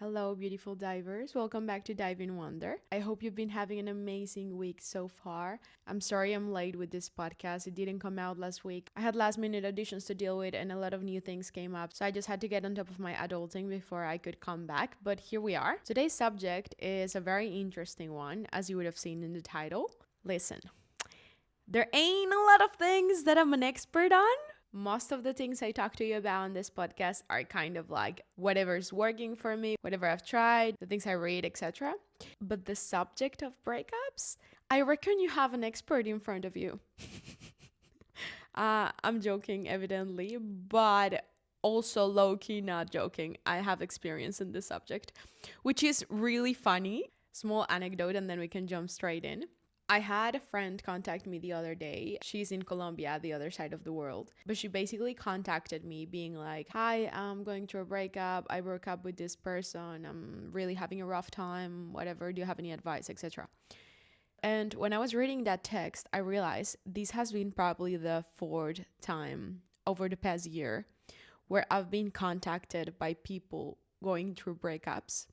Hello, beautiful divers. Welcome back to Dive in Wonder. I hope you've been having an amazing week so far. I'm sorry I'm late with this podcast. It didn't come out last week. I had last minute auditions to deal with and a lot of new things came up. So I just had to get on top of my adulting before I could come back. But here we are. Today's subject is a very interesting one, as you would have seen in the title. Listen, there ain't a lot of things that I'm an expert on. Most of the things I talk to you about on this podcast are kind of like whatever's working for me, whatever I've tried, the things I read, etc. But the subject of breakups, I reckon you have an expert in front of you. I'm joking, evidently, but also low-key not joking. I have experience in this subject, which is really funny. Small anecdote, and then we can jump straight in. I had a friend contact me the other day. She's in Colombia, the other side of the world. But she basically contacted me being like, hi, I'm going through a breakup. I broke up with this person. I'm really having a rough time, whatever. Do you have any advice, etc.? And when I was reading that text, I realized this has been probably the fourth time over the past year where I've been contacted by people going through breakups,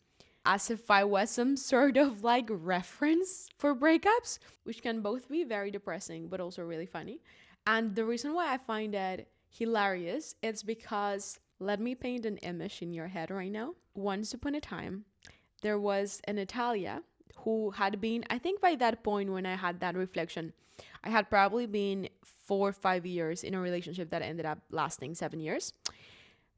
as if I was some sort of like reference for breakups, which can both be very depressing but also really funny. And the reason why I find that hilarious is because, let me paint an image in your head right now. Once upon a time, there was an Natalia who had been, I think by that point when I had that reflection, I had probably been 4 or 5 years in a relationship that ended up lasting 7 years.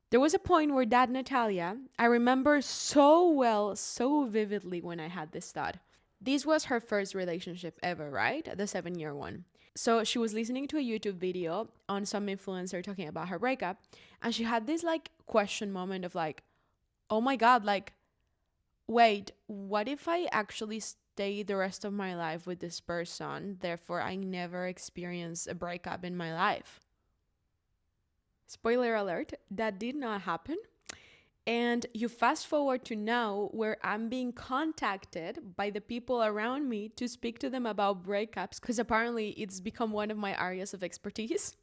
There was a point where that Natalia, I remember so well, so vividly when I had this thought. This was her first relationship ever, right? The 7-year one. So she was listening to a YouTube video on some influencer talking about her breakup, and she had this like question moment of like, oh my God, like, wait, what if I actually stay the rest of my life with this person? Therefore, I never experience a breakup in my life. Spoiler alert, that did not happen. And you fast forward to now where I'm being contacted by the people around me to speak to them about breakups because apparently it's become one of my areas of expertise.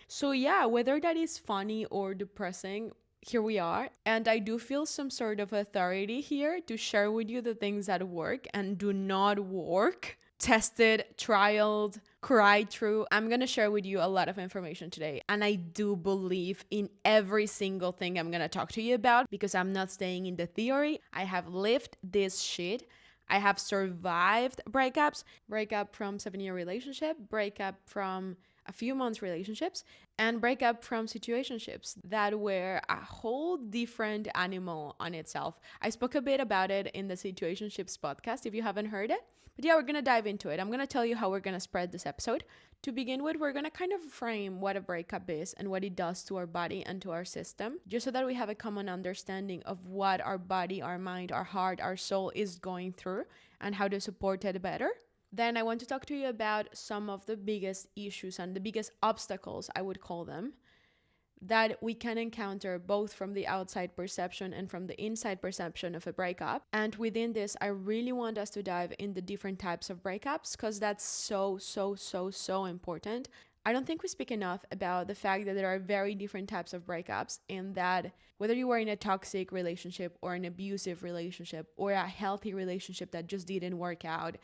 So yeah, whether that is funny or depressing, here we are. And I do feel some sort of authority here to share with you the things that work and do not work. Tested, trialed, cried through. I'm going to share with you a lot of information today. And I do believe in every single thing I'm going to talk to you about because I'm not staying in the theory. I have lived this shit. I have survived breakups, breakup from 7-year relationship, breakup from a few months relationships, and breakup from situationships that were a whole different animal on itself. I spoke a bit about it in the situationships podcast if you haven't heard it. But yeah, we're going to dive into it. I'm going to tell you how we're going to spread this episode. To begin with, we're going to kind of frame what a breakup is and what it does to our body and to our system, just so that we have a common understanding of what our body, our mind, our heart, our soul is going through and how to support it better. Then I want to talk to you about some of the biggest issues and the biggest obstacles, I would call them, that we can encounter both from the outside perception and from the inside perception of a breakup. And within this, I really want us to dive in the different types of breakups because that's so important. I don't think we speak enough about the fact that there are very different types of breakups, and that whether you are in a toxic relationship or an abusive relationship or a healthy relationship that just didn't work out,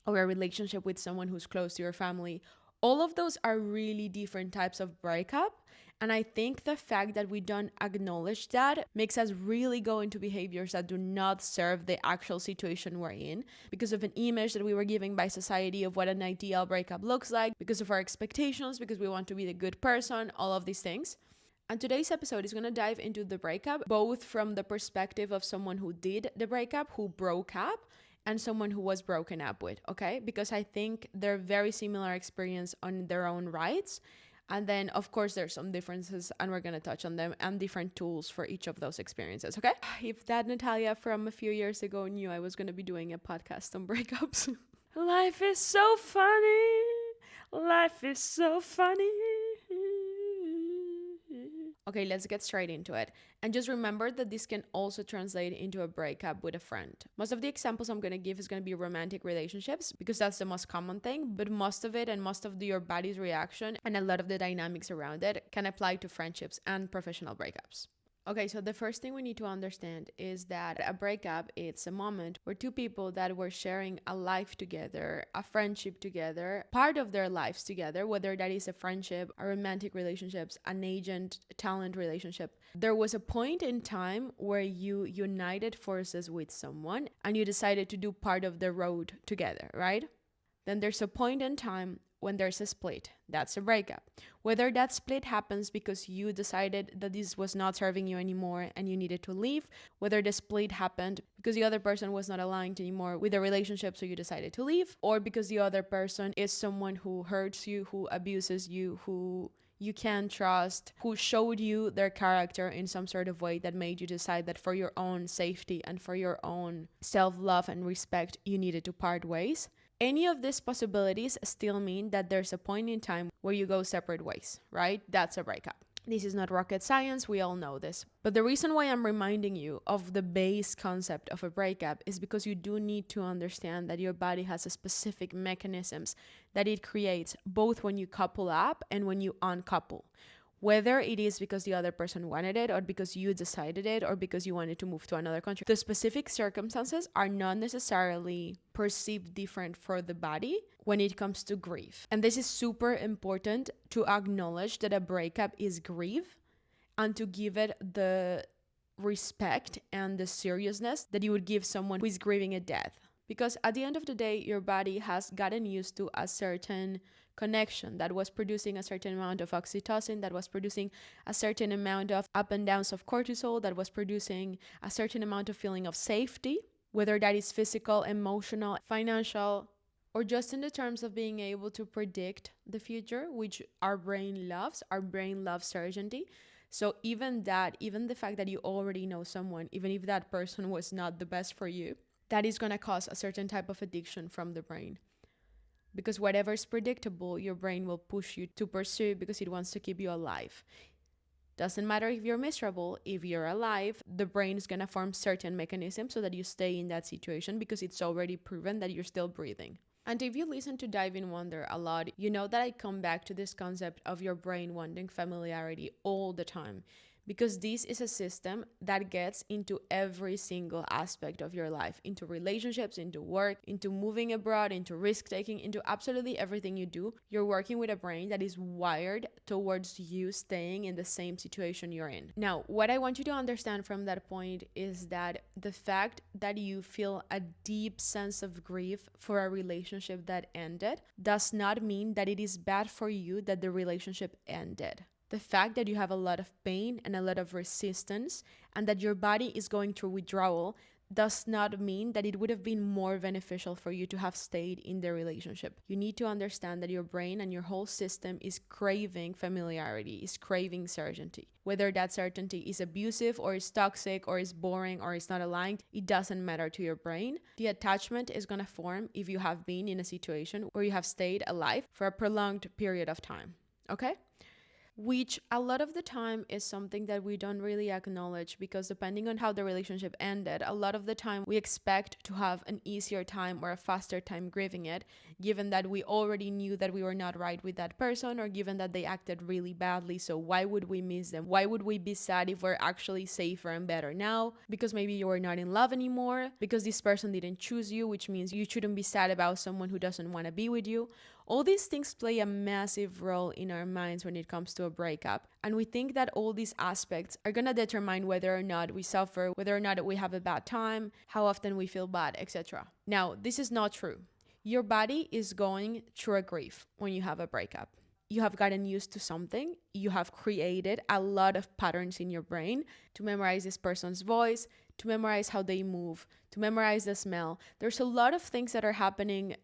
or a relationship with someone who's close to your family, all of those are really different types of breakup. And I think the fact that we don't acknowledge that makes us really go into behaviors that do not serve the actual situation we're in because of an image that we were given by society of what an ideal breakup looks like, because of our expectations, because we want to be the good person, all of these things. And today's episode is going to dive into the breakup, both from the perspective of someone who did the breakup, who broke up, and someone who was broken up with, okay? Because I think they're very similar experience on their own rights. And then, of course, there's some differences, and we're going to touch on them, and different tools for each of those experiences, okay? If that Natalia from a few years ago knew I was going to be doing a podcast on breakups. Life is so funny. Life is so funny. Okay, let's get straight into it. And just remember that this can also translate into a breakup with a friend. Most of the examples I'm going to give is going to be romantic relationships because that's the most common thing, but most of it and most of your body's reaction and a lot of the dynamics around it can apply to friendships and professional breakups. Okay, so the first thing we need to understand is that a breakup, it's a moment where two people that were sharing a life together, a friendship together, part of their lives together, whether that is a friendship, a romantic relationships, an agent talent relationship. There was a point in time where you united forces with someone and you decided to do part of the road together, right? Then there's a point in time when there's a split. That's a breakup. Whether that split happens because you decided that this was not serving you anymore and you needed to leave, whether the split happened because the other person was not aligned anymore with the relationship, so you decided to leave, or because the other person is someone who hurts you, who abuses you, who you can't trust, who showed you their character in some sort of way that made you decide that for your own safety and for your own self-love and respect, you needed to part ways. Any of these possibilities still mean that there's a point in time where you go separate ways, right? That's a breakup. This is not rocket science, we all know this. But the reason why I'm reminding you of the base concept of a breakup is because you do need to understand that your body has a specific mechanisms that it creates both when you couple up and when you uncouple. Whether it is because the other person wanted it or because you decided it or because you wanted to move to another country. The specific circumstances are not necessarily perceived different for the body when it comes to grief. And this is super important to acknowledge that a breakup is grief and to give it the respect and the seriousness that you would give someone who is grieving a death. Because at the end of the day, your body has gotten used to a certain connection that was producing a certain amount of oxytocin, that was producing a certain amount of up and downs of cortisol, that was producing a certain amount of feeling of safety, whether that is physical, emotional, financial, or just in the terms of being able to predict the future, which our brain loves. Our brain loves certainty. So even the fact that you already know someone, even if that person was not the best for you, that is going to cause a certain type of addiction from the brain. Because whatever is predictable, your brain will push you to pursue because it wants to keep you alive. Doesn't matter if you're miserable, if you're alive, the brain is going to form certain mechanisms so that you stay in that situation because it's already proven that you're still breathing. And if you listen to Dive in Wonder a lot, you know that I come back to this concept of your brain wanting familiarity all the time. Because this is a system that gets into every single aspect of your life, into relationships, into work, into moving abroad, into risk taking, into absolutely everything you do. You're working with a brain that is wired towards you staying in the same situation you're in. Now, what I want you to understand from that point is that the fact that you feel a deep sense of grief for a relationship that ended does not mean that it is bad for you that the relationship ended. The fact that you have a lot of pain and a lot of resistance and that your body is going through withdrawal does not mean that it would have been more beneficial for you to have stayed in the relationship. You need to understand that your brain and your whole system is craving familiarity, is craving certainty. Whether that certainty is abusive or is toxic or is boring or is not aligned, it doesn't matter to your brain. The attachment is going to form if you have been in a situation where you have stayed alive for a prolonged period of time. Okay? Which a lot of the time is something that we don't really acknowledge because depending on how the relationship ended, a lot of the time we expect to have an easier time or a faster time grieving it, given that we already knew that we were not right with that person or given that they acted really badly. So why would we miss them? Why would we be sad if we're actually safer and better now? Because maybe you are not in love anymore, because this person didn't choose you, which means you shouldn't be sad about someone who doesn't want to be with you. All these things play a massive role in our minds when it comes to a breakup. And we think that all these aspects are going to determine whether or not we suffer, whether or not we have a bad time, how often we feel bad, etc. Now, this is not true. Your body is going through a grief when you have a breakup. You have gotten used to something. You have created a lot of patterns in your brain to memorize this person's voice, to memorize how they move, to memorize the smell. There's a lot of things that are happening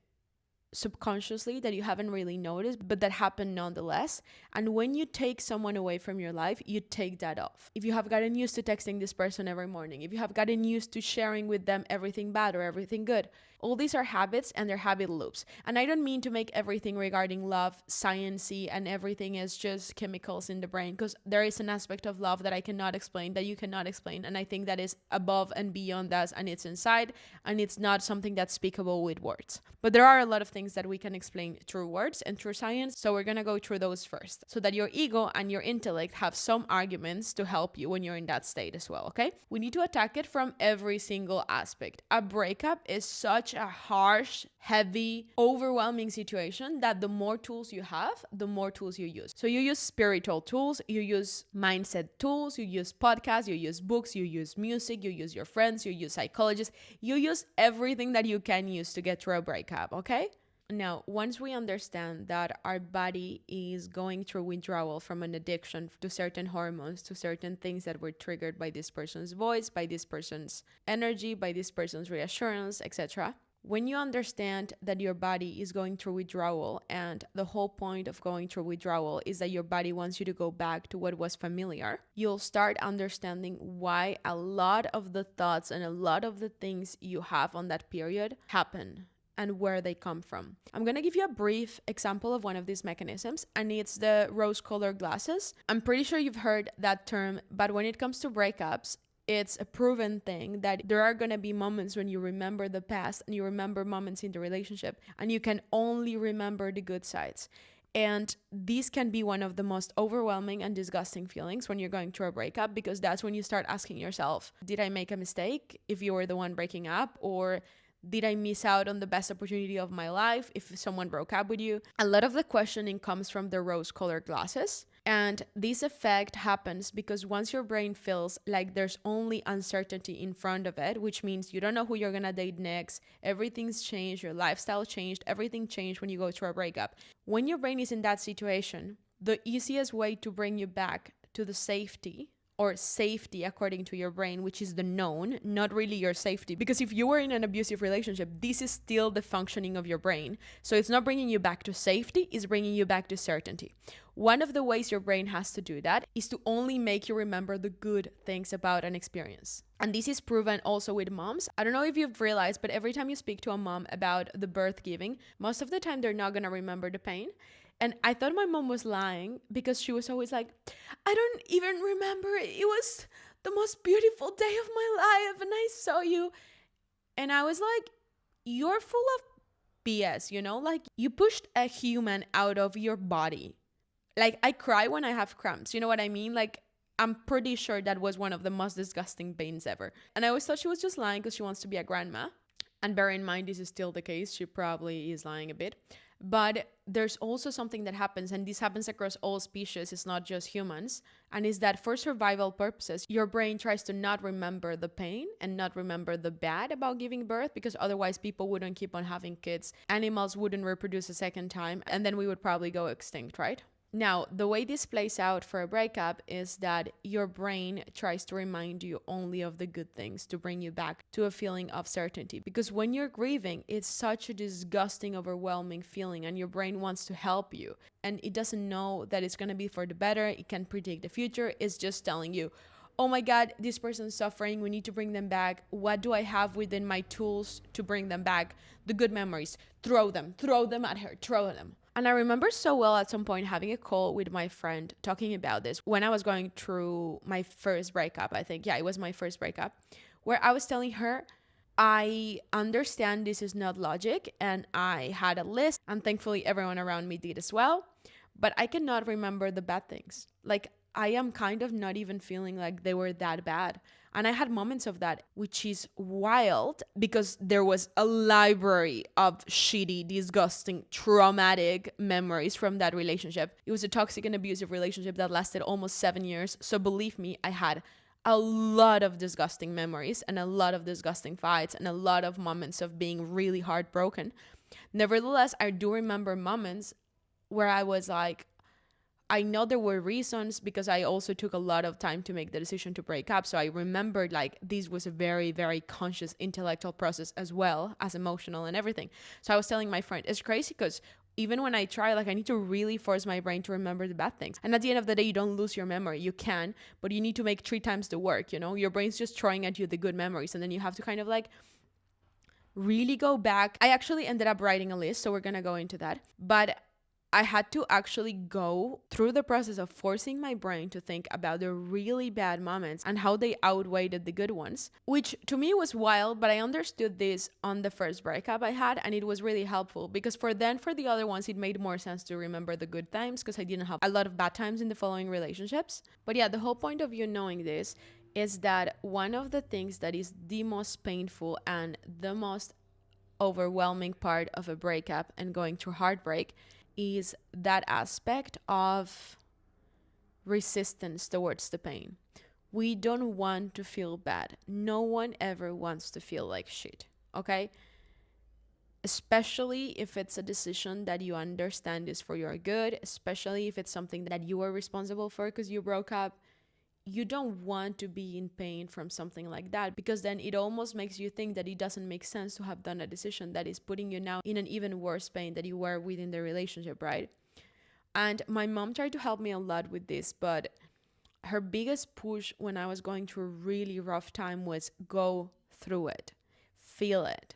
subconsciously that you haven't really noticed, but that happen nonetheless. And when you take someone away from your life, you take that off. If you have gotten used to texting this person every morning, if you have gotten used to sharing with them everything bad or everything good, All these are habits and they're habit loops. And I don't mean to make everything regarding love sciencey and everything is just chemicals in the brain, because there is an aspect of love that I cannot explain, that you cannot explain. And I think that is above and beyond that, and it's inside, and it's not something that's speakable with words. But there are a lot of things that we can explain through words and through science. So we're going to go through those first, so that your ego and your intellect have some arguments to help you when you're in that state as well, okay? We need to attack it from every single aspect. A breakup is such a harsh, heavy, overwhelming situation that the more tools you have, the more tools you use. So you use spiritual tools, you use mindset tools, you use podcasts, you use books, you use music, you use your friends, you use psychologists, you use everything that you can use to get through a breakup, okay? Now, once we understand that our body is going through withdrawal from an addiction to certain hormones, to certain things that were triggered by this person's voice, by this person's energy, by this person's reassurance, etc., when you understand that your body is going through withdrawal, and the whole point of going through withdrawal is that your body wants you to go back to what was familiar, you'll start understanding why a lot of the thoughts and a lot of the things you have on that period happen and where they come from. I'm gonna give you a brief example of one of these mechanisms, and it's the rose-colored glasses. I'm pretty sure you've heard that term, but when it comes to breakups, it's a proven thing that there are going to be moments when you remember the past and you remember moments in the relationship and you can only remember the good sides. And these can be one of the most overwhelming and disgusting feelings when you're going through a breakup, because that's when you start asking yourself, did I make a mistake if you were the one breaking up? Or did I miss out on the best opportunity of my life if someone broke up with you? A lot of the questioning comes from the rose-colored glasses. And this effect happens because once your brain feels like there's only uncertainty in front of it, which means you don't know who you're gonna date next, everything's changed, your lifestyle changed, everything changed when you go through a breakup. When your brain is in that situation, the easiest way to bring you back to the safety, or safety according to your brain, which is the known, not really your safety. Because if you were in an abusive relationship, this is still the functioning of your brain. So it's not bringing you back to safety, it's bringing you back to certainty. One of the ways your brain has to do that is to only make you remember the good things about an experience. And this is proven also with moms. I don't know if you've realized, but every time you speak to a mom about the birth giving, most of the time they're not gonna remember the pain. And I thought my mom was lying because she was always like, I don't even remember. It was the most beautiful day of my life and I saw you. And I was like, you're full of BS, you know? Like, you pushed a human out of your body. Like, I cry when I have cramps. You know what I mean? Like, I'm pretty sure that was one of the most disgusting pains ever. And I always thought she was just lying because she wants to be a grandma. And bear in mind, this is still the case. She probably is lying a bit. But there's also something that happens, and this happens across all species, it's not just humans, and is that for survival purposes, your brain tries to not remember the pain and not remember the bad about giving birth, because otherwise people wouldn't keep on having kids, animals wouldn't reproduce a second time, and then we would probably go extinct, right? Now, the way this plays out for a breakup is that your brain tries to remind you only of the good things to bring you back to a feeling of certainty. Because when you're grieving, it's such a disgusting, overwhelming feeling, and your brain wants to help you. And it doesn't know that it's going to be for the better. It can predict the future. It's just telling you, oh my God, this person's suffering. We need to bring them back. What do I have within my tools to bring them back? The good memories. Throw them at her, throw them. And I remember so well at some point having a call with my friend talking about this when I was going through my first breakup. I think, yeah, it was my first breakup, where I was telling her, I understand this is not logic, and I had a list, and thankfully everyone around me did as well, but I cannot remember the bad things. Like, I am kind of not even feeling like they were that bad. And I had moments of that, which is wild because there was a library of shitty, disgusting, traumatic memories from that relationship. It was a toxic and abusive relationship that lasted almost 7 years. So believe me, I had a lot of disgusting memories and a lot of disgusting fights and a lot of moments of being really heartbroken. Nevertheless, I do remember moments where I was like, I know there were reasons because I also took a lot of time to make the decision to break up. So I remembered like this was a very, very conscious intellectual process as well as emotional and everything. So I was telling my friend, it's crazy because even when I try, like I need to really force my brain to remember the bad things. And at the end of the day, you don't lose your memory. You can, but you need to make 3 times the work, you know? Your brain's just throwing at you the good memories. And then you have to kind of like really go back. I actually ended up writing a list, so we're gonna go into that. But I had to actually go through the process of forcing my brain to think about the really bad moments and how they outweighed the good ones, which to me was wild, but I understood this on the first breakup I had, and it was really helpful because for the other ones, it made more sense to remember the good times because I didn't have a lot of bad times in the following relationships. But yeah, the whole point of you knowing this is that one of the things that is the most painful and the most overwhelming part of a breakup and going through heartbreak is that aspect of resistance towards the pain. We don't want to feel bad. No one ever wants to feel like shit, okay? Especially if it's a decision that you understand is for your good, especially if it's something that you are responsible for because you broke up. You don't want to be in pain from something like that because then it almost makes you think that it doesn't make sense to have done a decision that is putting you now in an even worse pain that you were within the relationship, right? And my mom tried to help me a lot with this, but her biggest push when I was going through a really rough time was go through it, feel it.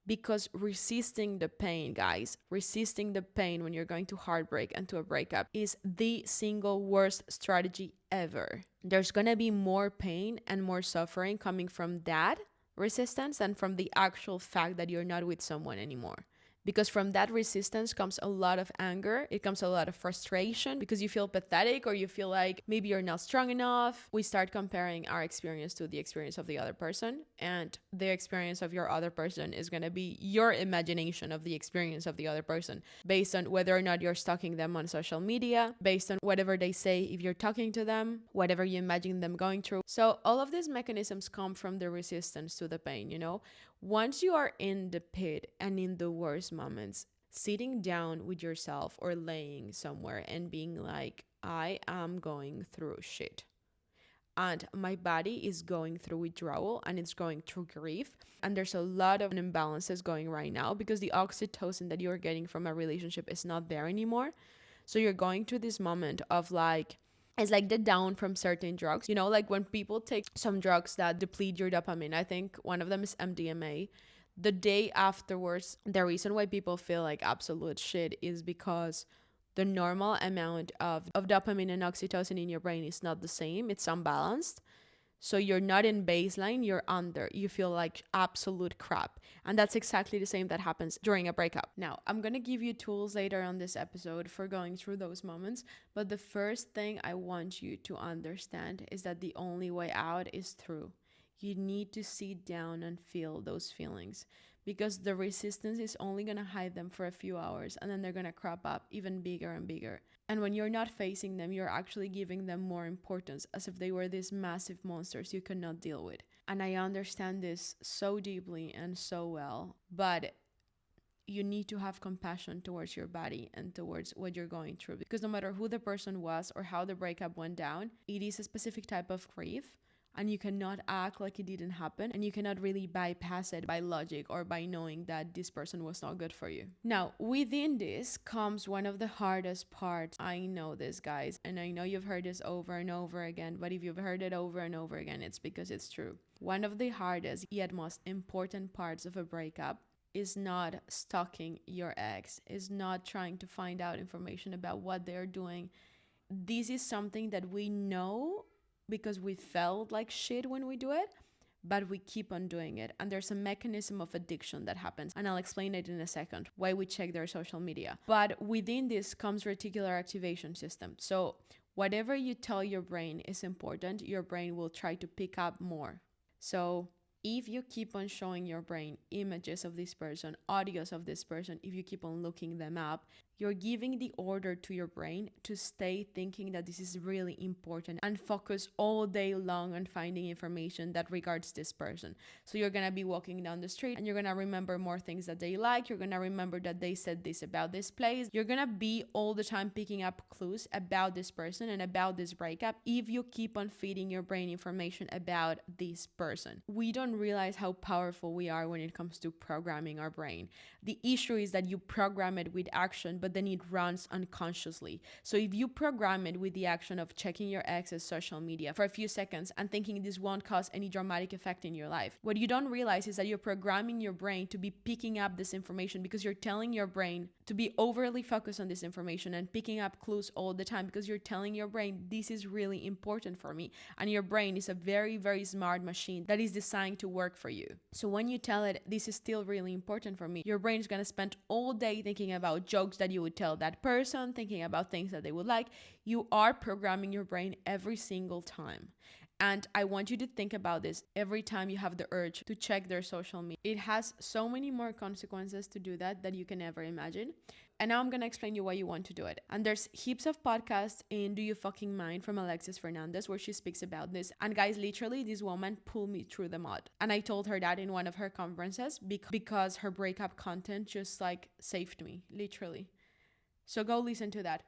Because resisting the pain, guys, resisting the pain when you're going to heartbreak and to a breakup is the single worst strategy ever. There's gonna be more pain and more suffering coming from that resistance than from the actual fact that you're not with someone anymore. Because from that resistance comes a lot of anger, it comes a lot of frustration because you feel pathetic or you feel like maybe you're not strong enough. We start comparing our experience to the experience of the other person, and the experience of your other person is going to be your imagination of the experience of the other person based on whether or not you're stalking them on social media, based on whatever they say if you're talking to them, whatever you imagine them going through. So all of these mechanisms come from the resistance to the pain, you know? Once you are in the pit and in the worst moments, sitting down with yourself or laying somewhere and being like, I am going through shit. And my body is going through withdrawal and it's going through grief. And there's a lot of imbalances going right now because the oxytocin that you're getting from a relationship is not there anymore. So you're going through this moment of like, it's like the down from certain drugs. You know, like when people take some drugs that deplete your dopamine, I think one of them is MDMA. The day afterwards, the reason why people feel like absolute shit is because the normal amount of dopamine and oxytocin in your brain is not the same, it's unbalanced. So you're not in baseline, you're under. You feel like absolute crap. And that's exactly the same that happens during a breakup. Now, I'm going to give you tools later on this episode for going through those moments. But the first thing I want you to understand is that the only way out is through. You need to sit down and feel those feelings because the resistance is only going to hide them for a few hours and then they're going to crop up even bigger and bigger. And when you're not facing them, you're actually giving them more importance as if they were these massive monsters you cannot deal with. And I understand this so deeply and so well, but you need to have compassion towards your body and towards what you're going through because no matter who the person was or how the breakup went down, it is a specific type of grief and you cannot act like it didn't happen and you cannot really bypass it by logic or by knowing that this person was not good for you. Now, within this comes one of the hardest parts. I know this, guys, and I know you've heard this over and over again, but if you've heard it over and over again, it's because it's true. One of the hardest yet most important parts of a breakup is not stalking your ex, is not trying to find out information about what they're doing. This is something that we know because we felt like shit when we do it, but we keep on doing it. And there's a mechanism of addiction that happens. And I'll explain it in a second, why we check their social media. But within this comes reticular activation system. So whatever you tell your brain is important, your brain will try to pick up more. So if you keep on showing your brain images of this person, audios of this person, if you keep on looking them up, you're giving the order to your brain to stay thinking that this is really important and focus all day long on finding information that regards this person. So you're going to be walking down the street and you're going to remember more things that they like. You're going to remember that they said this about this place. You're going to be all the time picking up clues about this person and about this breakup if you keep on feeding your brain information about this person. We don't realize how powerful we are when it comes to programming our brain. The issue is that you program it with action, but but then it runs unconsciously. So if you program it with the action of checking your ex's social media for a few seconds and thinking this won't cause any dramatic effect in your life, what you don't realize is that you're programming your brain to be picking up this information, because you're telling your brain to be overly focused on this information and picking up clues all the time, because you're telling your brain this is really important for me. And your brain is a very, very smart machine that is designed to work for you. So when you tell it this is still really important for me, your brain is going to spend all day thinking about jokes that you would tell that person, thinking about things that they would like. You are programming your brain every single time. And I want you to think about this every time you have the urge to check their social media. It has so many more consequences to do that you can never imagine. And now I'm going to explain you why you want to do it. And there's heaps of podcasts in Do You Fucking Mind from Alexis Fernandez where she speaks about this. And guys, literally this woman pulled me through the mud. And I told her that in one of her conferences because her breakup content just like saved me, literally. So go listen to that.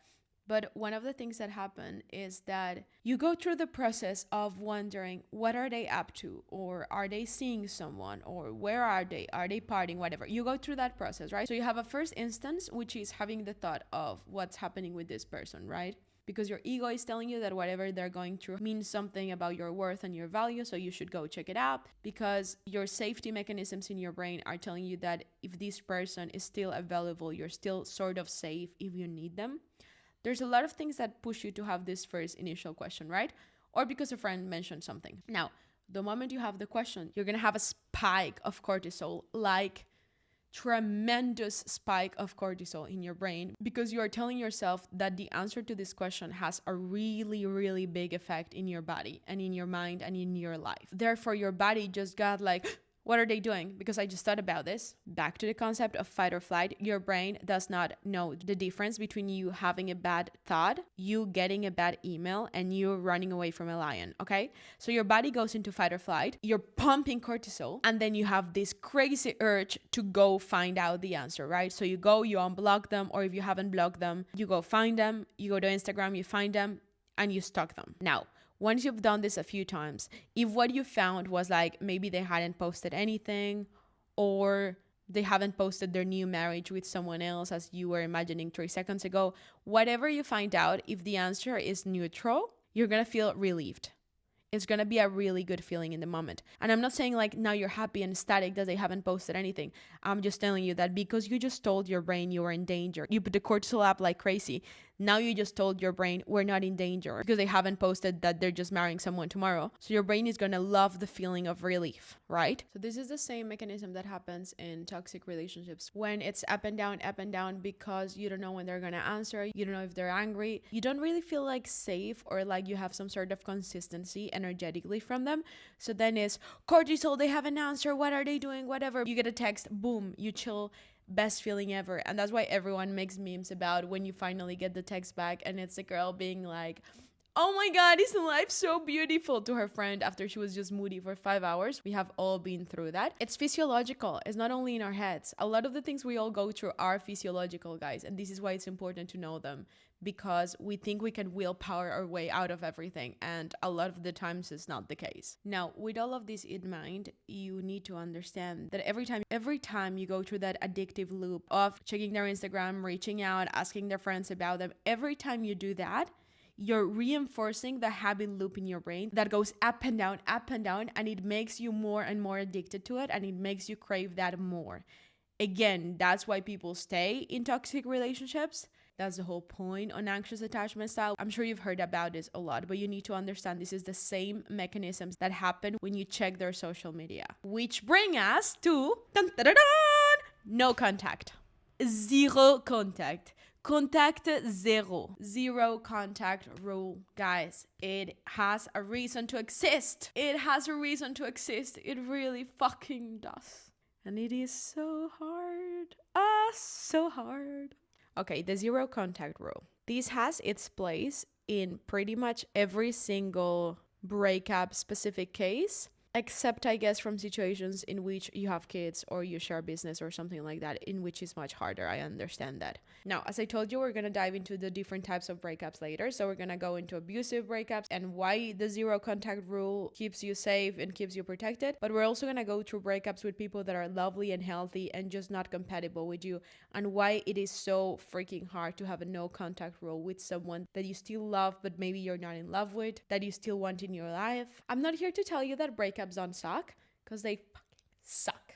But one of the things that happen is that you go through the process of wondering, what are they up to? Or are they seeing someone? Or where are they? Are they partying? Whatever. You go through that process, right? So you have a first instance, which is having the thought of what's happening with this person, right? Because your ego is telling you that whatever they're going through means something about your worth and your value, so you should go check it out. Because your safety mechanisms in your brain are telling you that if this person is still available, you're still sort of safe if you need them. There's a lot of things that push you to have this first initial question, right? Or because a friend mentioned something. Now, the moment you have the question, you're going to have a spike of cortisol, like tremendous spike of cortisol in your brain, because you are telling yourself that the answer to this question has a really, really big effect in your body and in your mind and in your life. Therefore, your body just got like, what are they doing? Because I just thought about this. Back to the concept of fight or flight. Your brain does not know the difference between you having a bad thought, you getting a bad email, and you running away from a lion, okay? So your body goes into fight or flight, you're pumping cortisol, and then you have this crazy urge to go find out the answer, right? So you go, you unblock them, or if you haven't blocked them, you go find them, you go to Instagram, you find them, and you stalk them. Now, once you've done this a few times, if what you found was like maybe they hadn't posted anything, or they haven't posted their new marriage with someone else as you were imagining 3 seconds ago, whatever you find out, if the answer is neutral, you're going to feel relieved. It's going to be a really good feeling in the moment. And I'm not saying like now you're happy and ecstatic that they haven't posted anything. I'm just telling you that because you just told your brain you were in danger, you put the cortisol up like crazy. Now you just told your brain we're not in danger because they haven't posted that they're just marrying someone tomorrow. So your brain is going to love the feeling of relief, right? So this is the same mechanism that happens in toxic relationships when it's up and down because you don't know when they're going to answer. You don't know if they're angry. You don't really feel like safe or like you have some sort of consistency energetically from them. So then it's cortisol, they have an answer. What are they doing? Whatever. You get a text, boom, you chill. Best feeling ever. And that's why everyone makes memes about when you finally get the text back and it's a girl being like, oh my God, isn't life so beautiful, to her friend after she was just moody for 5 hours. We have all been through that. It's physiological. It's not only in our heads. A lot of the things we all go through are physiological, guys. And this is why it's important to know them, because we think we can willpower our way out of everything. And a lot of the times it's not the case. Now, with all of this in mind, you need to understand that every time you go through that addictive loop of checking their Instagram, reaching out, asking their friends about them, every time you do that, you're reinforcing the habit loop in your brain that goes up and down, and it makes you more and more addicted to it, and it makes you crave that more. Again, that's why people stay in toxic relationships. That's the whole point on anxious attachment style. I'm sure you've heard about this a lot, but you need to understand this is the same mechanisms that happen when you check their social media. Which bring us to no contact. Zero contact. Contact zero. Zero contact rule. Guys, it has a reason to exist. It has a reason to exist. It really fucking does. And it is so hard. So hard. Okay, the zero contact rule. This has its place in pretty much every single breakup specific case. except I guess from situations in which you have kids or you share business or something like that, in which is much harder. I understand that. Now, as I told you, we're going to dive into the different types of breakups later. So we're going to go into abusive breakups and why the zero contact rule keeps you safe and keeps you protected. But we're also going to go through breakups with people that are lovely and healthy and just not compatible with you, and why it is so freaking hard to have a no contact rule with someone that you still love but maybe you're not in love with, that you still want in your life. I'm not here to tell you that breakups don't suck, because they suck.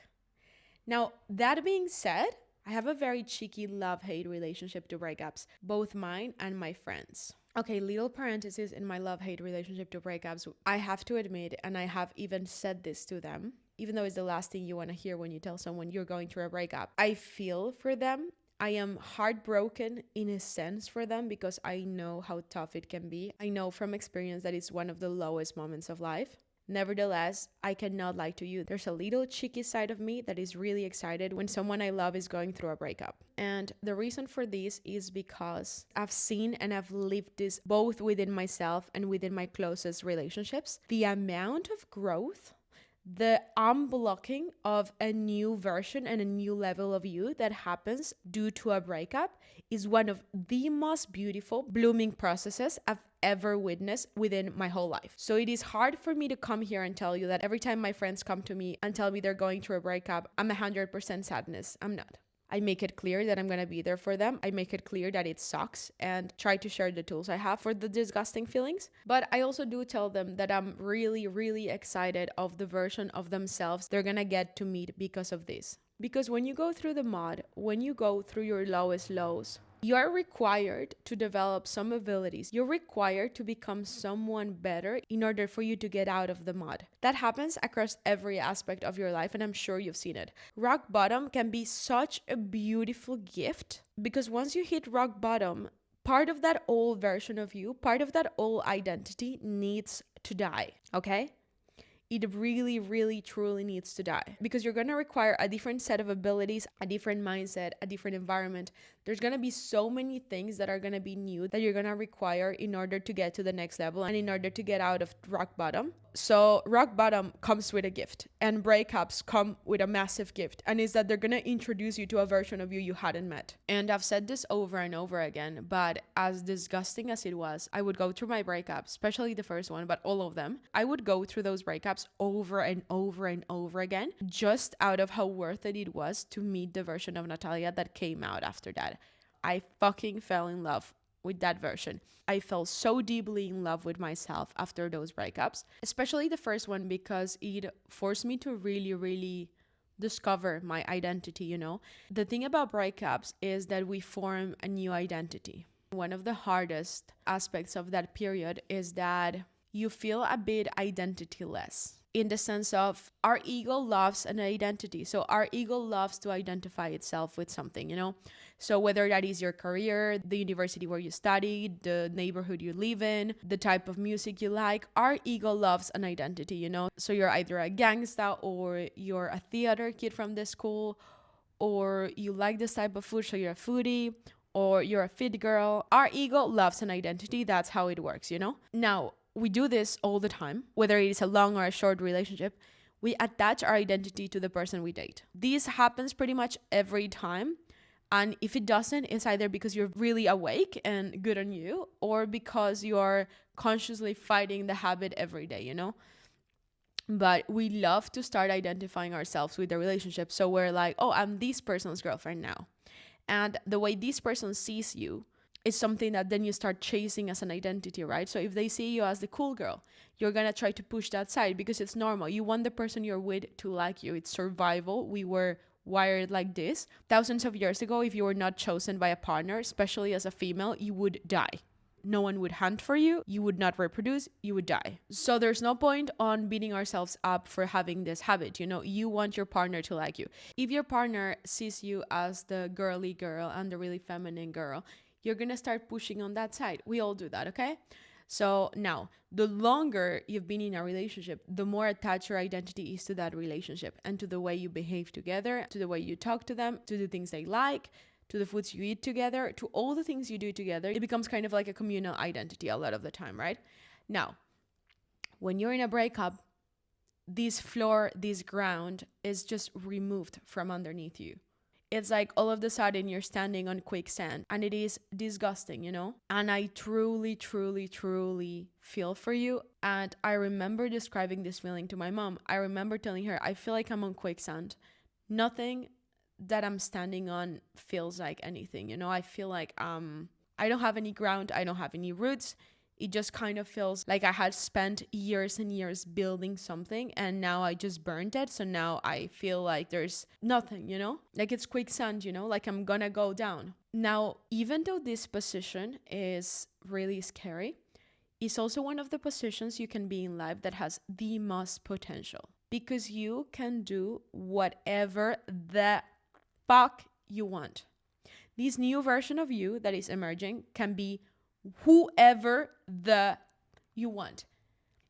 Now, that being said, I have a very cheeky love-hate relationship to breakups, both mine and my friends. Okay, little parenthesis in my love-hate relationship to breakups. I have to admit, and I have even said this to them, even though it's the last thing you want to hear when you tell someone you're going through a breakup, I feel for them. I am heartbroken in a sense for them because I know how tough it can be. I know from experience that it's one of the lowest moments of life. Nevertheless, I cannot lie to you. There's a little cheeky side of me that is really excited when someone I love is going through a breakup. And the reason for this is because I've seen and I've lived this both within myself and within my closest relationships. The amount of growth, the unblocking of a new version and a new level of you that happens due to a breakup is one of the most beautiful blooming processes I've ever witnessed within my whole life. So it is hard for me to come here and tell you that every time my friends come to me and tell me they're going through a breakup, I'm 100% sadness. I'm not. I make it clear that I'm going to be there for them. I make it clear that it sucks and try to share the tools I have for the disgusting feelings. But I also do tell them that I'm really, really excited of the version of themselves they're going to get to meet because of this. Because when you go through the mud, when you go through your lowest lows, you're required to develop some abilities. You're required to become someone better in order for you to get out of the mud. That happens across every aspect of your life, and I'm sure you've seen it. Rock bottom can be such a beautiful gift because once you hit rock bottom, part of that old version of you, part of that old identity needs to die, okay? It really, really, truly needs to die because you're going to require a different set of abilities, a different mindset, a different environment. There's going to be so many things that are going to be new that you're going to require in order to get to the next level and in order to get out of rock bottom. So rock bottom comes with a gift and breakups come with a massive gift, and is that they're going to introduce you to a version of you hadn't met. And I've said this over and over again, but as disgusting as it was, I would go through my breakups, especially the first one, but all of them. I would go through those breakups over and over and over again, just out of how worth it was to meet the version of Natalia that came out after that. I fucking fell in love with that version. I fell so deeply in love with myself after those breakups, especially the first one because it forced me to really, really discover my identity, you know? The thing about breakups is that we form a new identity. One of the hardest aspects of that period is that you feel a bit identityless, in the sense of our ego loves an identity. So our ego loves to identify itself with something, you know? So whether that is your career, the university where you studied, the neighborhood you live in, the type of music you like, our ego loves an identity, you know? So you're either a gangsta or you're a theater kid from the school, or you like this type of food, so you're a foodie, or you're a fit girl. Our ego loves an identity. That's how it works, you know? Now, we do this all the time, whether it is a long or a short relationship. We attach our identity to the person we date. This happens pretty much every time. And if it doesn't, it's either because you're really awake and good on you, or because you're consciously fighting the habit every day, you know? But we love to start identifying ourselves with the relationship. So we're like, oh, I'm this person's girlfriend now. And the way this person sees you is something that then you start chasing as an identity, right? So if they see you as the cool girl, you're going to try to push that side because it's normal. You want the person you're with to like you. It's survival. We were wired like this. Thousands of years ago, if you were not chosen by a partner, especially as a female, you would die. No one would hunt for you. You would not reproduce. You would die. So there's no point on beating ourselves up for having this habit. You know, you want your partner to like you. If your partner sees you as the girly girl and the really feminine girl, you're going to start pushing on that side. We all do that, okay? So now, the longer you've been in a relationship, the more attached your identity is to that relationship and to the way you behave together, to the way you talk to them, to the things they like, to the foods you eat together, to all the things you do together. It becomes kind of like a communal identity a lot of the time, right? Now, when you're in a breakup, this floor, this ground is just removed from underneath you. It's like all of a sudden you're standing on quicksand, and it is disgusting, you know? And I truly, truly, truly feel for you. And I remember describing this feeling to my mom. I remember telling her, I feel like I'm on quicksand. Nothing that I'm standing on feels like anything, you know? I feel like I don't have any ground, I don't have any roots. It just kind of feels like I had spent years and years building something, and now I just burned it. So now I feel like there's nothing, you know? Like it's quicksand, you know? Like I'm gonna go down. Now, even though this position is really scary, it's also one of the positions you can be in life that has the most potential, because you can do whatever the fuck you want. This new version of you that is emerging can be whoever the you want.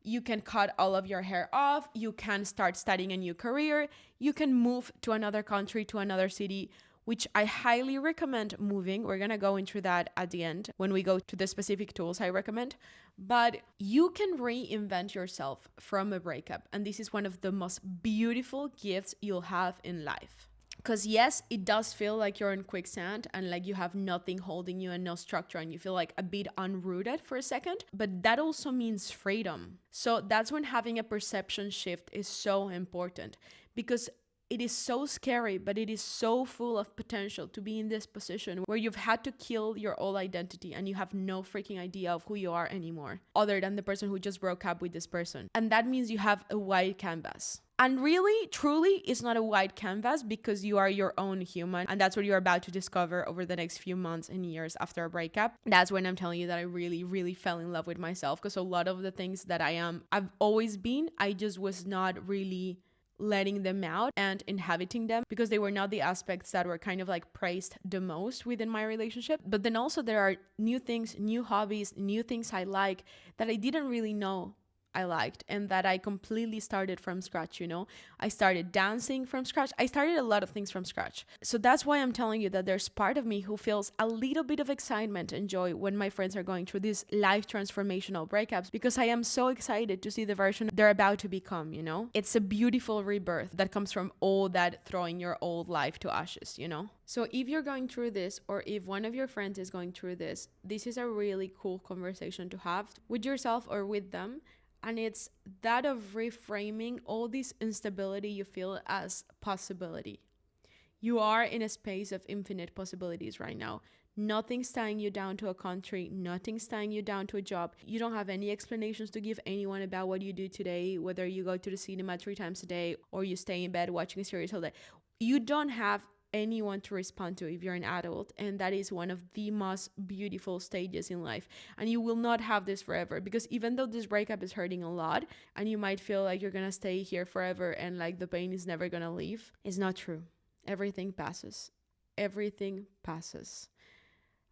You can cut all of your hair off, you can start studying a new career, you can move to another country, to another city, which I highly recommend moving. We're going to go into that at the end when we go to the specific tools I recommend. But you can reinvent yourself from a breakup, and this is one of the most beautiful gifts you'll have in life. Because yes, it does feel like you're in quicksand and like you have nothing holding you and no structure, and you feel like a bit unrooted for a second, but that also means freedom. So that's when having a perception shift is so important, because it is so scary, but it is so full of potential to be in this position where you've had to kill your old identity and you have no freaking idea of who you are anymore, other than the person who just broke up with this person. And that means you have a wide canvas. And really, truly, it's not a wide canvas, because you are your own human. And that's what you're about to discover over the next few months and years after a breakup. That's when I'm telling you that I really, really fell in love with myself, because a lot of the things that I've always been, I just was not really letting them out and inhabiting them, because they were not the aspects that were kind of like praised the most within my relationship. But then also there are new things, new hobbies, new things I like that I didn't really know I liked, and that I completely started from scratch, you know? I started dancing from scratch. I started a lot of things from scratch. So that's why I'm telling you that there's part of me who feels a little bit of excitement and joy when my friends are going through these life transformational breakups, because I am so excited to see the version they're about to become, you know? It's a beautiful rebirth that comes from all that throwing your old life to ashes, you know? So if you're going through this, or if one of your friends is going through this is a really cool conversation to have with yourself or with them. And it's that of reframing all this instability you feel as possibility. You are in a space of infinite possibilities right now. Nothing's tying you down to a country. Nothing's tying you down to a job. You don't have any explanations to give anyone about what you do today, whether you go to the cinema 3 times a day or you stay in bed watching a series all day. You don't have anyone to respond to if you're an adult, and that is one of the most beautiful stages in life. And you will not have this forever, because even though this breakup is hurting a lot and you might feel like you're gonna stay here forever and like the pain is never gonna leave, it's not true. Everything passes. Everything passes.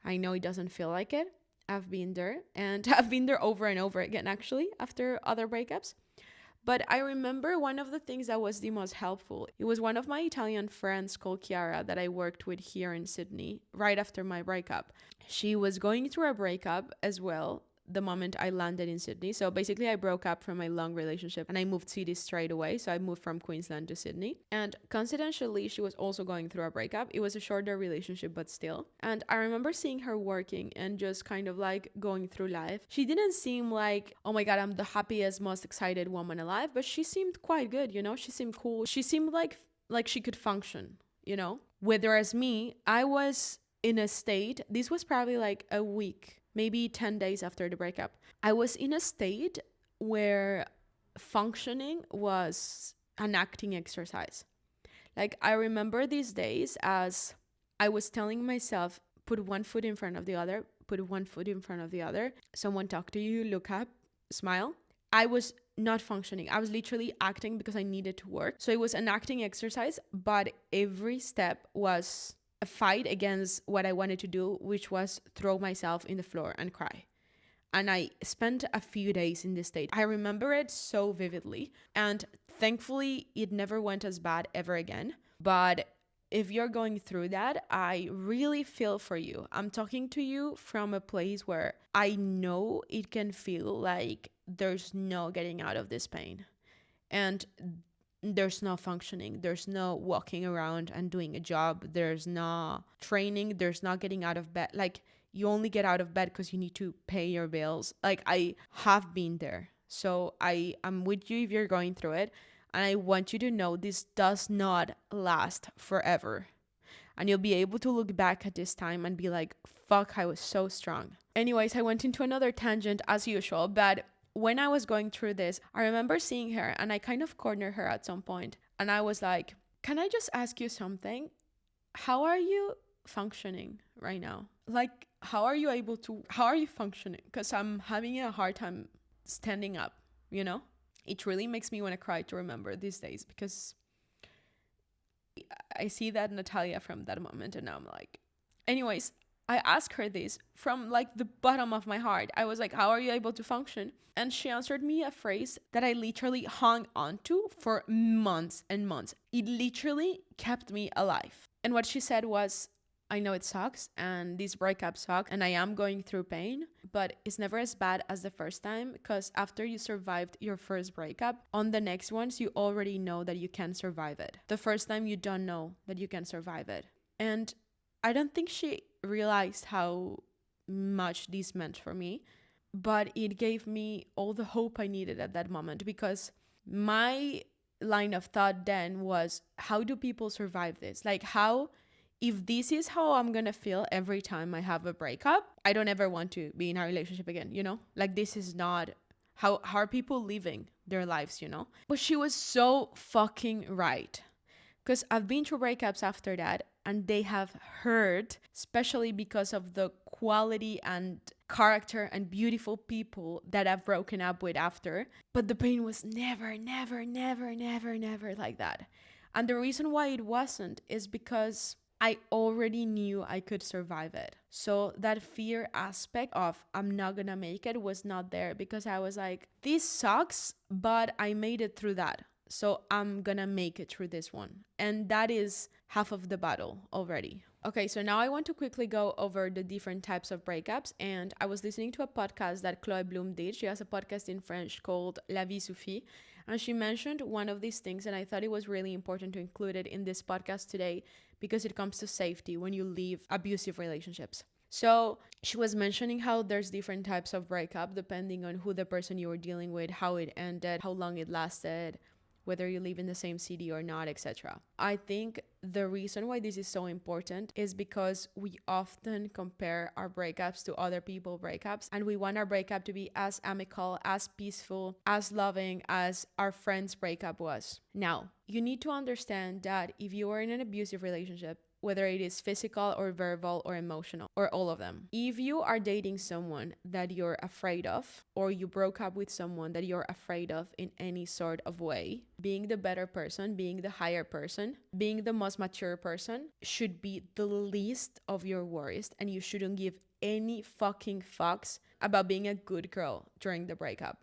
I know it doesn't feel like it. I've been there, and I've been there over and over again, actually, after other breakups. But I remember one of the things that was the most helpful. It was one of my Italian friends called Chiara that I worked with here in Sydney right after my breakup. She was going through a breakup as well the moment I landed in Sydney. So basically I broke up from my long relationship and I moved cities straight away. So I moved from Queensland to Sydney. And coincidentally, she was also going through a breakup. It was a shorter relationship, but still. And I remember seeing her working and just kind of like going through life. She didn't seem like, oh my God, I'm the happiest, most excited woman alive, but she seemed quite good, you know? She seemed cool. She seemed like she could function, you know? Whereas me, I was in a state, this was probably like a week, maybe 10 days after the breakup. I was in a state where functioning was an acting exercise. Like, I remember these days as I was telling myself, put one foot in front of the other, put one foot in front of the other. Someone talk to you, look up, smile. I was not functioning. I was literally acting because I needed to work. So it was an acting exercise, but every step was a fight against what I wanted to do, which was throw myself in the floor and cry. And I spent a few days in this state. I remember it so vividly. And thankfully, it never went as bad ever again. But if you're going through that, I really feel for you. I'm talking to you from a place where I know it can feel like there's no getting out of this pain. And there's no functioning, there's no walking around and doing a job, there's no training, there's not getting out of bed. Like, you only get out of bed because you need to pay your bills. Like, I have been there, so I am with you if you're going through it, and I want you to know this does not last forever, and you'll be able to look back at this time and be like, fuck, I was so strong. Anyways, I went into another tangent as usual, but when I was going through this, I remember seeing her and I kind of cornered her at some point. And I was like, can I just ask you something? How are you functioning right now? Like, how are you functioning? Because I'm having a hard time standing up, you know? It really makes me want to cry to remember these days, because I see that Natalia from that moment and now I'm like, anyways, I asked her this from like the bottom of my heart. I was like, how are you able to function? And she answered me a phrase that I literally hung on to for months and months. It literally kept me alive. And what she said was, I know it sucks and these breakups suck and I am going through pain, but it's never as bad as the first time, because after you survived your first breakup, on the next ones, you already know that you can survive it. The first time, you don't know that you can survive it. And I don't think she realized how much this meant for me, but it gave me all the hope I needed at that moment, because my line of thought then was, how do people survive this? Like, how, if this is how I'm gonna feel every time I have a breakup, I don't ever want to be in a relationship again, you know? Like, this is not how are people living their lives, you know? But she was so fucking right. Because I've been through breakups after that, and they have hurt, especially because of the quality and character and beautiful people that I've broken up with after. But the pain was never, never, never, never, never like that. And the reason why it wasn't is because I already knew I could survive it. So that fear aspect of I'm not gonna make it was not there, because I was like, this sucks, but I made it through that. So I'm gonna make it through this one. And that is half of the battle already. Okay, so now I want to quickly go over the different types of breakups. And I was listening to a podcast that Chloe Bloom did. She has a podcast in French called La Vie Suffit. And she mentioned one of these things, and I thought it was really important to include it in this podcast today, because it comes to safety when you leave abusive relationships. So she was mentioning how there's different types of breakup depending on who the person you were dealing with, how it ended, how long it lasted, whether you live in the same city or not, etc. I think the reason why this is so important is because we often compare our breakups to other people's breakups, and we want our breakup to be as amicable, as peaceful, as loving as our friend's breakup was. Now, you need to understand that if you are in an abusive relationship, whether it is physical or verbal or emotional or all of them. If you are dating someone that you're afraid of, or you broke up with someone that you're afraid of in any sort of way, being the better person, being the higher person, being the most mature person should be the least of your worries, and you shouldn't give any fucking fucks about being a good girl during the breakup.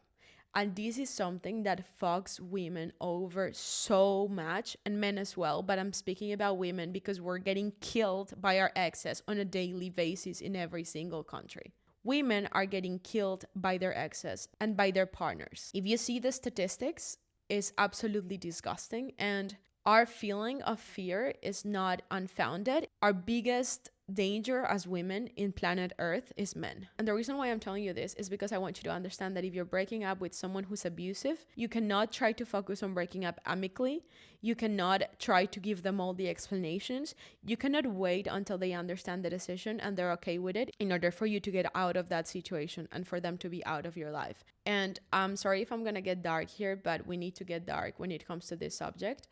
And this is something that fucks women over so much, and men as well, but I'm speaking about women because we're getting killed by our exes on a daily basis in every single country. Women are getting killed by their exes and by their partners. If you see the statistics, it's absolutely disgusting, and our feeling of fear is not unfounded. Our biggest danger as women in planet Earth is men. And the reason why I'm telling you this is because I want you to understand that if you're breaking up with someone who's abusive, you cannot try to focus on breaking up amicably. You cannot try to give them all the explanations. You cannot wait until they understand the decision and they're okay with it in order for you to get out of that situation and for them to be out of your life. And I'm sorry if I'm gonna get dark here, but we need to get dark when it comes to this subject.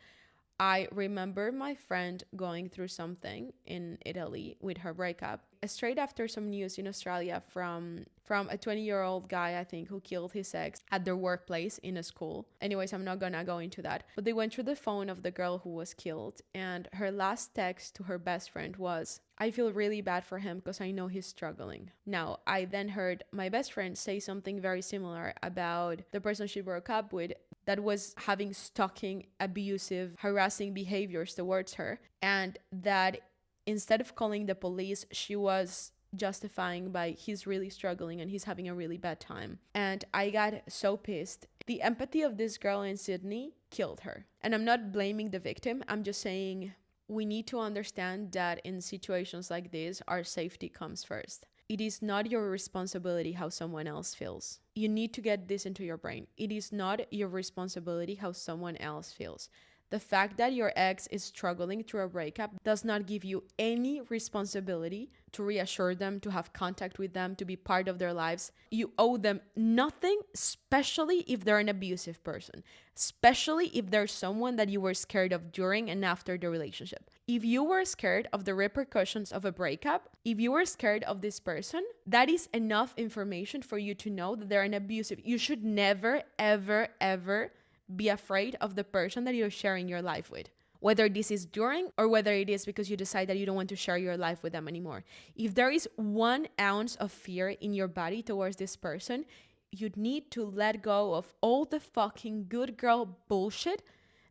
I remember my friend going through something in Italy with her breakup, straight after some news in Australia from a 20-year-old guy, I think, who killed his ex at their workplace in a school. Anyways, I'm not gonna go into that. But they went through the phone of the girl who was killed, and her last text to her best friend was, I feel really bad for him because I know he's struggling. Now, I then heard my best friend say something very similar about the person she broke up with that was having stalking, abusive, harassing behaviors towards her, and that instead of calling the police, she was justifying by he's really struggling and he's having a really bad time. And I got so pissed The empathy of this girl in Sydney killed her. And I'm not blaming the victim. I'm just saying we need to understand that in situations like this, our safety comes first. It is not your responsibility how someone else feels. You need to get this into your brain. It is not your responsibility how someone else feels. The fact that your ex is struggling through a breakup does not give you any responsibility to reassure them, to have contact with them, to be part of their lives. You owe them nothing, especially if they're an abusive person, especially if there's someone that you were scared of during and after the relationship. If you were scared of the repercussions of a breakup, if you were scared of this person, that is enough information for you to know that they're an abusive. You should never, ever, ever be afraid of the person that you're sharing your life with. Whether this is during or whether it is because you decide that you don't want to share your life with them anymore. If there is 1 ounce of fear in your body towards this person, you need to let go of all the fucking good girl bullshit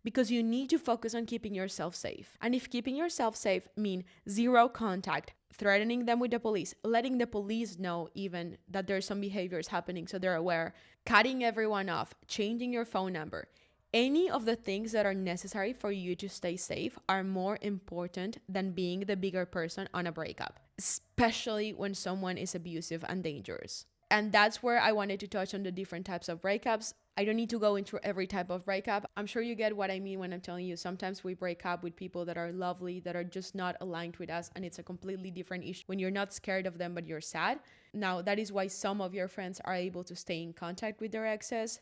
because you need to focus on keeping yourself safe. And if keeping yourself safe means zero contact, threatening them with the police, letting the police know even that there's some behaviors happening so they're aware, cutting everyone off, changing your phone number, any of the things that are necessary for you to stay safe are more important than being the bigger person on a breakup, especially when someone is abusive and dangerous. And that's where I wanted to touch on the different types of breakups. I don't need to go into every type of breakup. I'm sure you get what I mean when I'm telling you sometimes we break up with people that are lovely, that are just not aligned with us, and it's a completely different issue when you're not scared of them, but you're sad. Now, that is why some of your friends are able to stay in contact with their exes,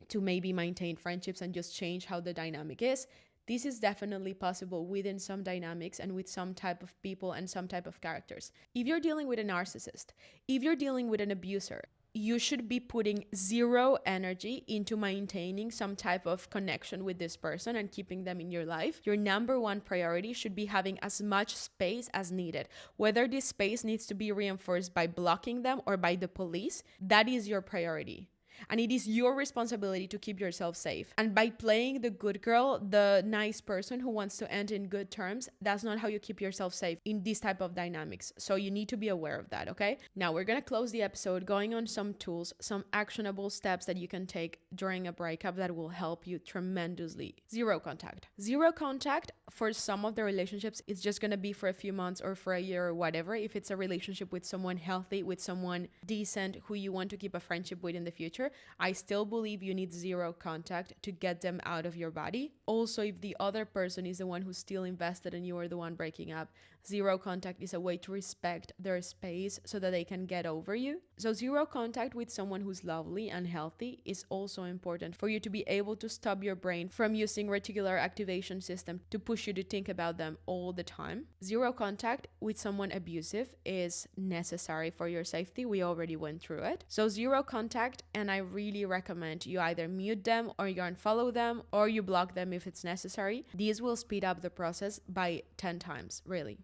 to maybe maintain friendships and just change how the dynamic is. This is definitely possible within some dynamics and with some type of people and some type of characters. If you're dealing with a narcissist, if you're dealing with an abuser, you should be putting zero energy into maintaining some type of connection with this person and keeping them in your life. Your number one priority should be having as much space as needed. Whether this space needs to be reinforced by blocking them or by the police, that is your priority. And it is your responsibility to keep yourself safe. And by playing the good girl, the nice person who wants to end in good terms, that's not how you keep yourself safe in this type of dynamics. So you need to be aware of that, okay? Now we're gonna close the episode going on some tools, some actionable steps that you can take during a breakup that will help you tremendously. Zero contact. Zero contact for some of the relationships, it's just gonna be for a few months or for a year or whatever. If it's a relationship with someone healthy, with someone decent who you want to keep a friendship with in the future, I still believe you need zero contact to get them out of your body. Also, if the other person is the one who's still invested and you are the one breaking up, zero contact is a way to respect their space so that they can get over you. So zero contact with someone who's lovely and healthy is also important for you to be able to stop your brain from using reticular activation system to push you to think about them all the time. Zero contact with someone abusive is necessary for your safety. We already went through it. So zero contact, and I really recommend you either mute them or you unfollow them or you block them if it's necessary. These will speed up the process by 10 times, really.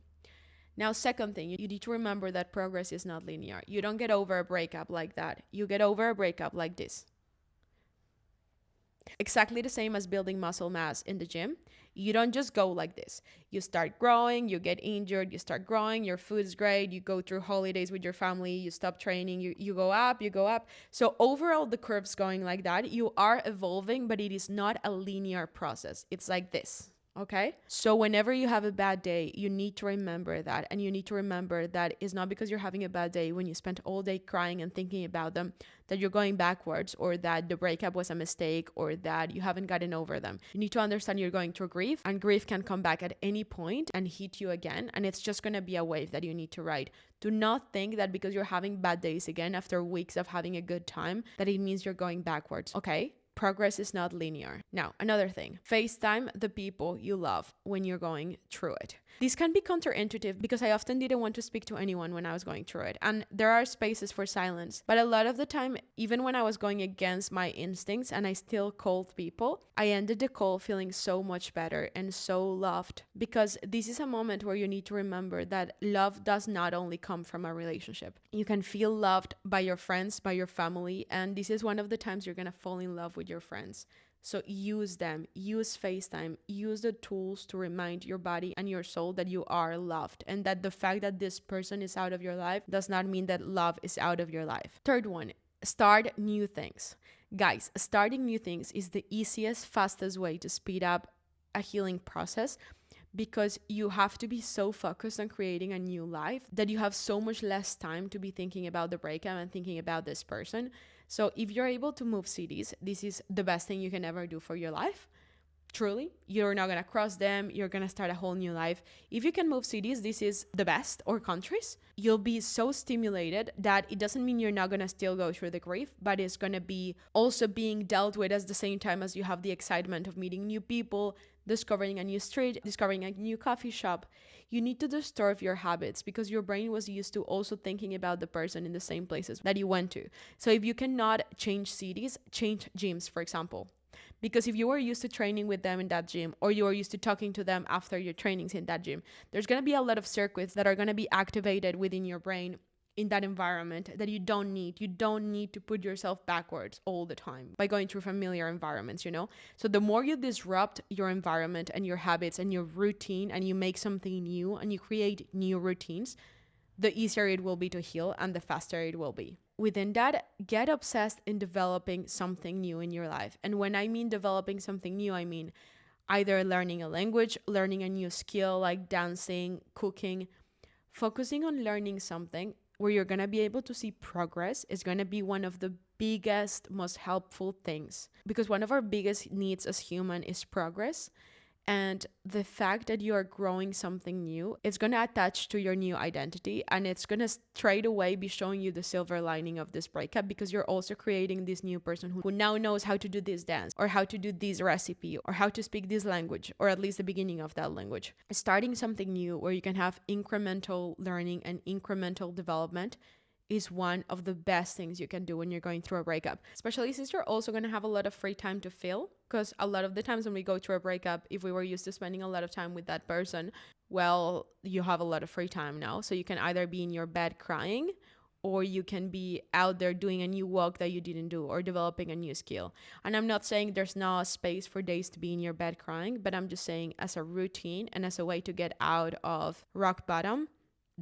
Now, second thing, you need to remember that progress is not linear. You don't get over a breakup like that. You get over a breakup like this. Exactly the same as building muscle mass in the gym. You don't just go like this. You start growing, you get injured, you start growing, your food's great, you go through holidays with your family, you stop training, you go up, you go up. So overall, the curve's going like that. You are evolving, but it is not a linear process. It's like this. Okay? So whenever you have a bad day, you need to remember that. And you need to remember that it's not because you're having a bad day when you spent all day crying and thinking about them that you're going backwards, or that the breakup was a mistake, or that you haven't gotten over them. You need to understand you're going through grief, and grief can come back at any point and hit you again. And it's just going to be a wave that you need to ride. Do not think that because you're having bad days again after weeks of having a good time, that it means you're going backwards. Okay? Progress is not linear. Now, another thing, FaceTime the people you love when you're going through it. This can be counterintuitive because I often didn't want to speak to anyone when I was going through it. And there are spaces for silence. But a lot of the time, even when I was going against my instincts and I still called people, I ended the call feeling so much better and so loved. Because this is a moment where you need to remember that love does not only come from a relationship. You can feel loved by your friends, by your family. And this is one of the times you're going to fall in love with your friends. So use them, use FaceTime, use the tools to remind your body and your soul that you are loved, and that the fact that this person is out of your life does not mean that love is out of your life. Third one, start new things. Guys, starting new things is the easiest, fastest way to speed up a healing process, because you have to be so focused on creating a new life that you have so much less time to be thinking about the breakup and thinking about this person. So if you're able to move cities, this is the best thing you can ever do for your life. Truly, you're not going to cross them, you're going to start a whole new life. If you can move cities, this is the best, or countries. You'll be so stimulated that it doesn't mean you're not going to still go through the grief, but it's going to be also being dealt with at the same time as you have the excitement of meeting new people, discovering a new street, discovering a new coffee shop. You need to disturb your habits, because your brain was used to also thinking about the person in the same places that you went to. So if you cannot change cities, change gyms, for example. Because if you were used to training with them in that gym, or you are used to talking to them after your trainings in that gym, there's going to be a lot of circuits that are going to be activated within your brain in that environment that you don't need. You don't need to put yourself backwards all the time by going through familiar environments, you know? So the more you disrupt your environment and your habits and your routine, and you make something new and you create new routines, the easier it will be to heal and the faster it will be. Within that, get obsessed in developing something new in your life. And when I mean developing something new, I mean either learning a language, learning a new skill like dancing, cooking. Focusing on learning something where you're going to be able to see progress is going to be one of the biggest, most helpful things. Because one of our biggest needs as human is progress. And the fact that you are growing something new, it's going to attach to your new identity, and it's going to straight away be showing you the silver lining of this breakup, because you're also creating this new person who now knows how to do this dance, or how to do this recipe, or how to speak this language, or at least the beginning of that language. Starting something new where you can have incremental learning and incremental development is one of the best things you can do when you're going through a breakup, especially since you're also going to have a lot of free time to feel. Because a lot of the times when we go through a breakup, if we were used to spending a lot of time with that person, well, you have a lot of free time now. So you can either be in your bed crying, or you can be out there doing a new walk that you didn't do, or developing a new skill. And I'm not saying there's no space for days to be in your bed crying, but I'm just saying as a routine and as a way to get out of rock bottom,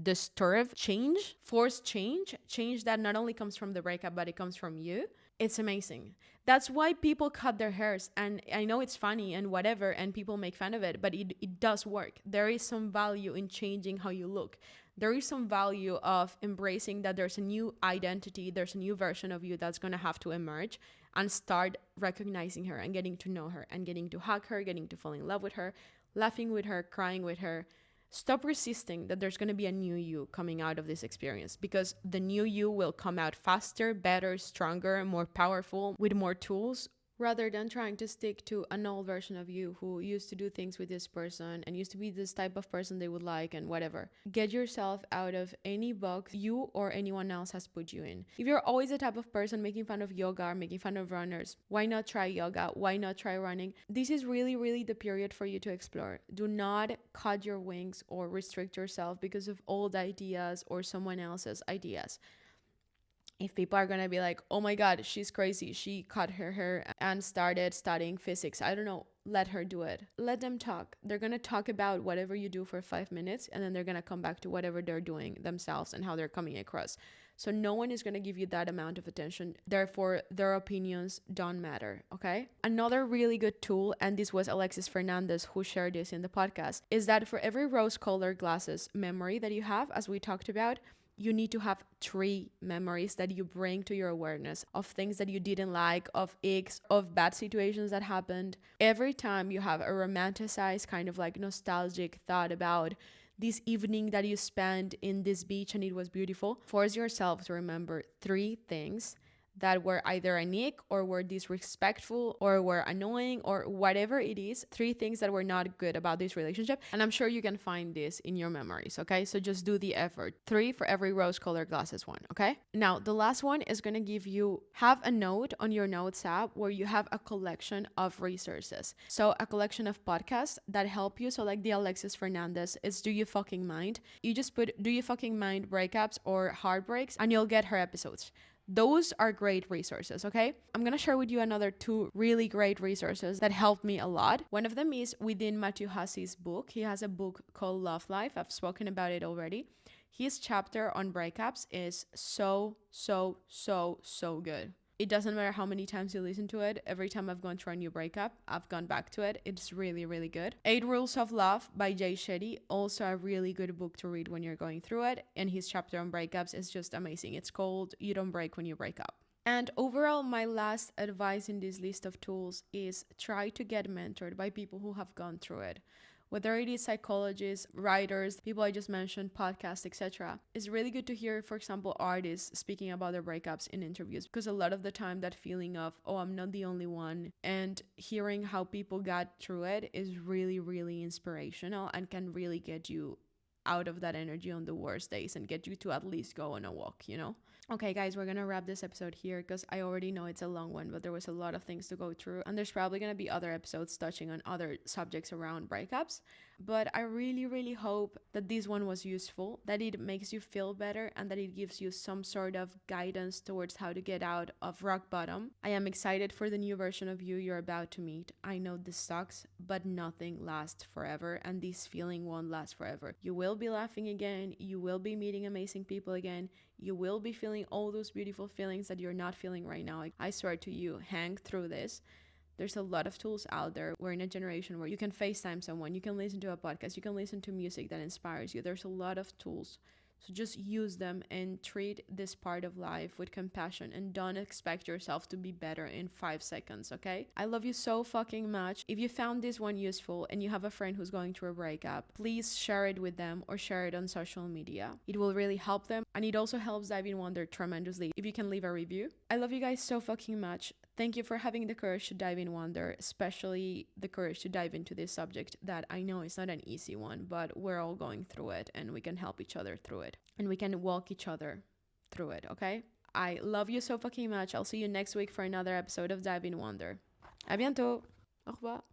disturb change, forced change that not only comes from the breakup, but it comes from you. It's amazing. That's why people cut their hairs. And I know it's funny and whatever, and people make fun of it, but it does work. There is some value in changing how you look. There is some value of embracing that there's a new identity, there's a new version of you that's going to have to emerge, and start recognizing her and getting to know her and getting to hug her, getting to fall in love with her, laughing with her, crying with her. Stop resisting that there's going to be a new you coming out of this experience, because the new you will come out faster, better, stronger, more powerful, with more tools, rather than trying to stick to an old version of you who used to do things with this person and used to be this type of person they would like and whatever. Get yourself out of any box you or anyone else has put you in. If you're always the type of person making fun of yoga or making fun of runners, why not try yoga? Why not try running? This is really, really the period for you to explore. Do not cut your wings or restrict yourself because of old ideas or someone else's ideas. If people are gonna be like, oh my god, she's crazy, she cut her hair and started studying physics, I don't know, let her do it. Let them talk. They're gonna talk about whatever you do for 5 minutes, and then they're gonna come back to whatever they're doing themselves and how they're coming across. So no one is gonna give you that amount of attention. Therefore, their opinions don't matter, okay? Another really good tool, and this was Alexis Fernandez who shared this in the podcast, is that for every rose-colored glasses memory that you have, as we talked about, you need to have 3 memories that you bring to your awareness of things that you didn't like, of icks, of bad situations that happened. Every time you have a romanticized kind of like nostalgic thought about this evening that you spent in this beach and it was beautiful, force yourself to remember 3 things that were either a nick or were disrespectful or were annoying or whatever it is. 3 things that were not good about this relationship. And I'm sure you can find this in your memories, okay? So just do the effort. 3 for every rose-colored glasses one, okay? Now, the last one is going to give you, have a note on your notes app where you have a collection of resources. So a collection of podcasts that help you. So like the Alexis Fernandez, it's Do You Fucking Mind? You just put Do You Fucking Mind breakups or heartbreaks and you'll get her episodes. Those are great resources, okay? I'm gonna share with you another 2 really great resources that helped me a lot. One of them is within Matthew Hussey's book. He has a book called Love Life. I've spoken about it already. His chapter on breakups is so good. It doesn't matter how many times you listen to it. Every time I've gone through a new breakup, I've gone back to it. It's really, really good. 8 Rules of Love by Jay Shetty. Also a really good book to read when you're going through it. And his chapter on breakups is just amazing. It's called You Don't Break When You Break Up. And overall, my last advice in this list of tools is try to get mentored by people who have gone through it. Whether it is psychologists, writers, people I just mentioned, podcasts, etc. It's really good to hear, for example, artists speaking about their breakups in interviews, because a lot of the time that feeling of, oh, I'm not the only one, and hearing how people got through it is really, really inspirational and can really get you out of that energy on the worst days and get you to at least go on a walk, you know? Okay, guys, we're gonna wrap this episode here because I already know it's a long one, but there was a lot of things to go through, and there's probably gonna be other episodes touching on other subjects around breakups. But I really, really hope that this one was useful, that it makes you feel better, and that it gives you some sort of guidance towards how to get out of rock bottom. I am excited for the new version of you you're about to meet. I know this sucks, but nothing lasts forever, and this feeling won't last forever. You will be laughing again, you will be meeting amazing people again, you will be feeling all those beautiful feelings that you're not feeling right now. I swear to you, hang through this. There's a lot of tools out there. We're in a generation where you can FaceTime someone, you can listen to a podcast, you can listen to music that inspires you. There's a lot of tools. So just use them and treat this part of life with compassion, and don't expect yourself to be better in 5 seconds, okay? I love you so fucking much. If you found this one useful and you have a friend who's going through a breakup, please share it with them or share it on social media. It will really help them, and it also helps Dive in Wonder tremendously if you can leave a review. I love you guys so fucking much. Thank you for having the courage to dive in wonder, especially the courage to dive into this subject that I know is not an easy one, but we're all going through it and we can help each other through it and we can walk each other through it, okay? I love you so fucking much. I'll see you next week for another episode of Dive in Wonder. À bientôt. Au revoir.